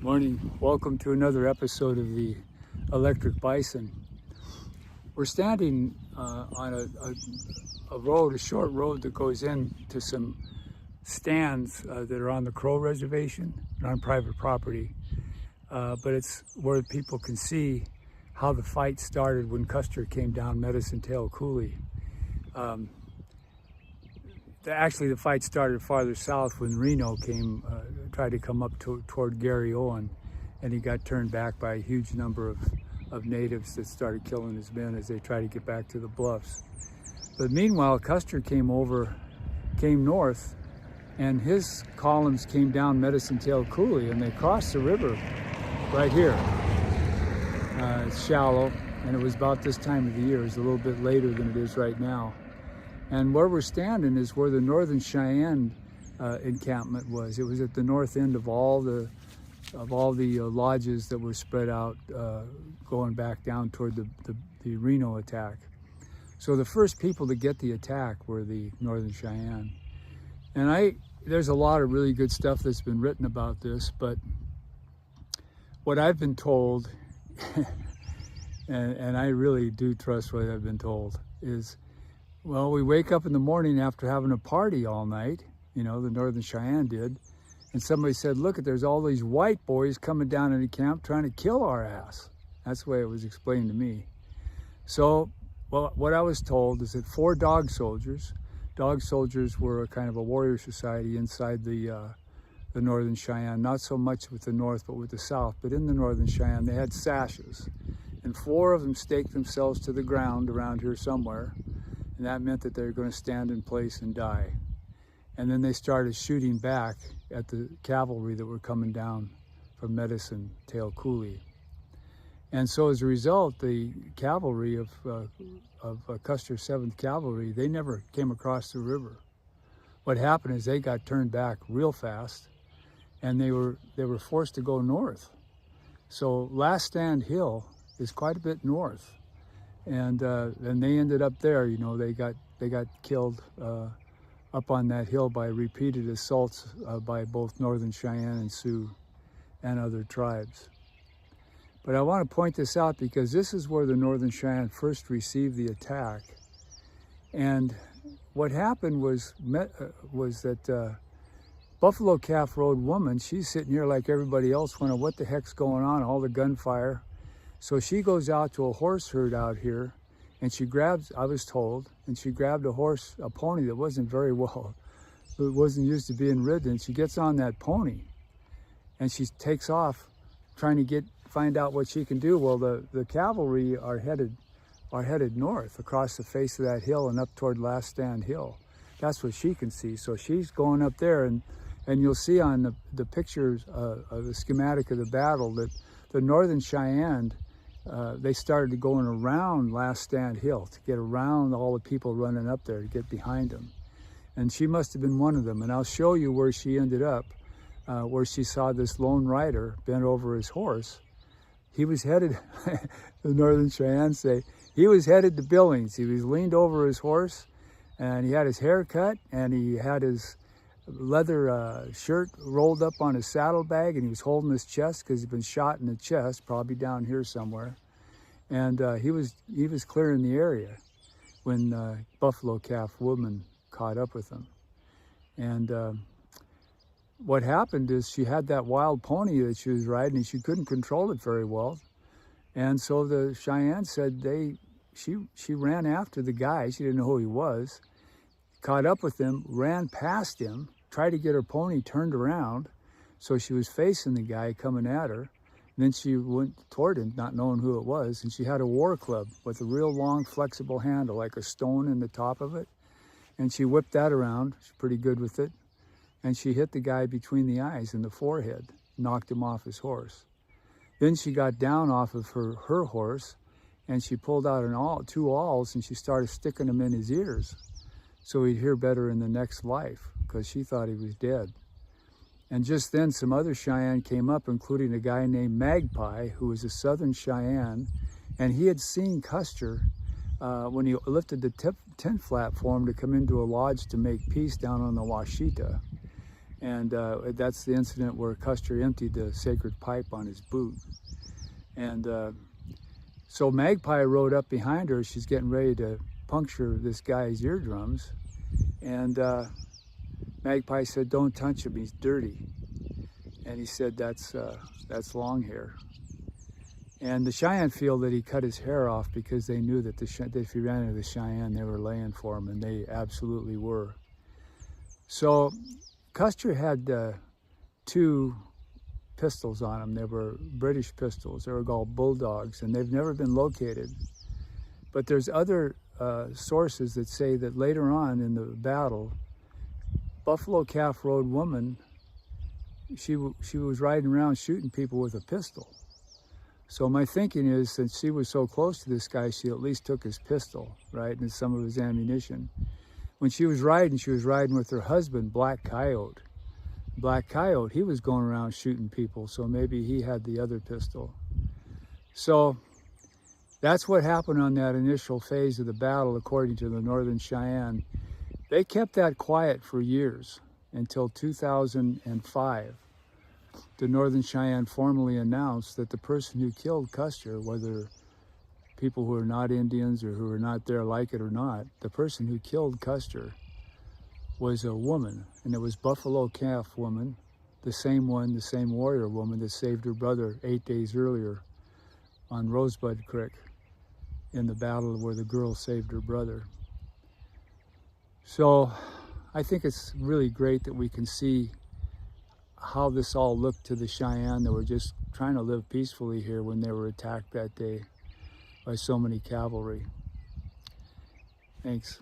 Morning. Welcome to another episode of the Electric Bison. We're standing on a road, a short road that goes in to some stands that are on the Crow Reservation, on private property. But it's where people can see how the fight started when Custer came down Medicine Tail Coulee. Actually, the fight started farther south when Reno tried to come up toward Gary Owen, and he got turned back by a huge number of natives that started killing his men as they tried to get back to the bluffs. But meanwhile, Custer came north, and his columns came down Medicine Tail Coulee, and they crossed the river right here. It's shallow, and it was about this time of the year. It was a little bit later than it is right now. And where we're standing is where the Northern Cheyenne encampment was. It was at the north end of all the lodges that were spread out going back down toward the Reno attack. So the first people to get the attack were the Northern Cheyenne. And there's a lot of really good stuff that's been written about this, but what I've been told, and I really do trust what I've been told, is, well, we wake up in the morning after having a party all night, the Northern Cheyenne did, and somebody said, look, there's all these white boys coming down into camp trying to kill our ass. That's the way it was explained to me. So, well, what I was told is that 4 dog soldiers were a kind of a warrior society inside the Northern Cheyenne, not so much with the north, but with the south. But in the Northern Cheyenne, they had sashes, and 4 of them staked themselves to the ground around here somewhere. And that meant that they were going to stand in place and die. And then they started shooting back at the cavalry that were coming down from Medicine Tail Coulee. And so as a result, the cavalry of Custer 7th Cavalry, they never came across the river. What happened is they got turned back real fast, and they were forced to go north. So Last Stand Hill is quite a bit north. And they ended up there. They got killed up on that hill by repeated assaults by both Northern Cheyenne and Sioux and other tribes. But I want to point this out because this is where the Northern Cheyenne first received the attack. And what happened was that Buffalo Calf Road woman, she's sitting here like everybody else, wondering what the heck's going on, all the gunfire. So she goes out to a horse herd out here, and she grabs, I was told, and she grabbed a pony that wasn't very well, it wasn't used to being ridden. She gets on that pony, and she takes off, trying to find out what she can do. Well, the cavalry are headed north across the face of that hill and up toward Last Stand Hill. That's what she can see. So she's going up there, and you'll see on the pictures of the schematic of the battle that the Northern Cheyenne, they started going around Last Stand Hill to get around all the people running up there to get behind them. And she must have been one of them. And I'll show you where she ended up, where she saw this lone rider bent over his horse. He was headed, the Northern Cheyenne say, he was headed to Billings. He was leaned over his horse, and he had his hair cut, and he had his leather shirt rolled up on his saddlebag, and he was holding his chest because he'd been shot in the chest, probably down here somewhere. And he was clearing the area when Buffalo Calf woman caught up with him. And what happened is she had that wild pony that she was riding, and she couldn't control it very well. And so the Cheyenne said she ran after the guy. She didn't know who he was. Caught up with him, ran past him, tried to get her pony turned around, so she was facing the guy coming at her. And then she went toward him, not knowing who it was, and she had a war club with a real long, flexible handle, like a stone in the top of it. And she whipped that around. She's pretty good with it. And she hit the guy between the eyes in the forehead, knocked him off his horse. Then she got down off of her horse, and she pulled out 2 awls, and she started sticking them in his ears, so he'd hear better in the next life, because she thought he was dead. And just then some other Cheyenne came up, including a guy named Magpie, who was a Southern Cheyenne, and he had seen Custer when he lifted the tent flap for him to come into a lodge to make peace down on the Washita. And that's the incident where Custer emptied the sacred pipe on his boot. And so Magpie rode up behind her. She's getting ready to puncture this guy's eardrums. And Magpie said, "Don't touch him, he's dirty." And he said, that's long hair. And the Cheyenne feel that he cut his hair off because they knew that if he ran into the Cheyenne, they were laying for him, and they absolutely were. So Custer had 2 pistols on him. They were British pistols. They were called Bulldogs, and they've never been located. But there's other sources that say that later on in the battle, Buffalo Calf Road woman, she was riding around shooting people with a pistol. So my thinking is, since she was so close to this guy, she at least took his pistol, right, and some of his ammunition. When she was riding with her husband, Black Coyote. Black Coyote, he was going around shooting people, so maybe he had the other pistol. So that's what happened on that initial phase of the battle, according to the Northern Cheyenne. They kept that quiet for years, until 2005. The Northern Cheyenne formally announced that the person who killed Custer, whether people who are not Indians or who are not there like it or not, the person who killed Custer was a woman, and it was Buffalo Calf woman, the same warrior woman that saved her brother 8 days earlier on Rosebud Creek in the battle where the girl saved her brother. So I think it's really great that we can see how this all looked to the Cheyenne that were just trying to live peacefully here when they were attacked that day by so many cavalry. Thanks.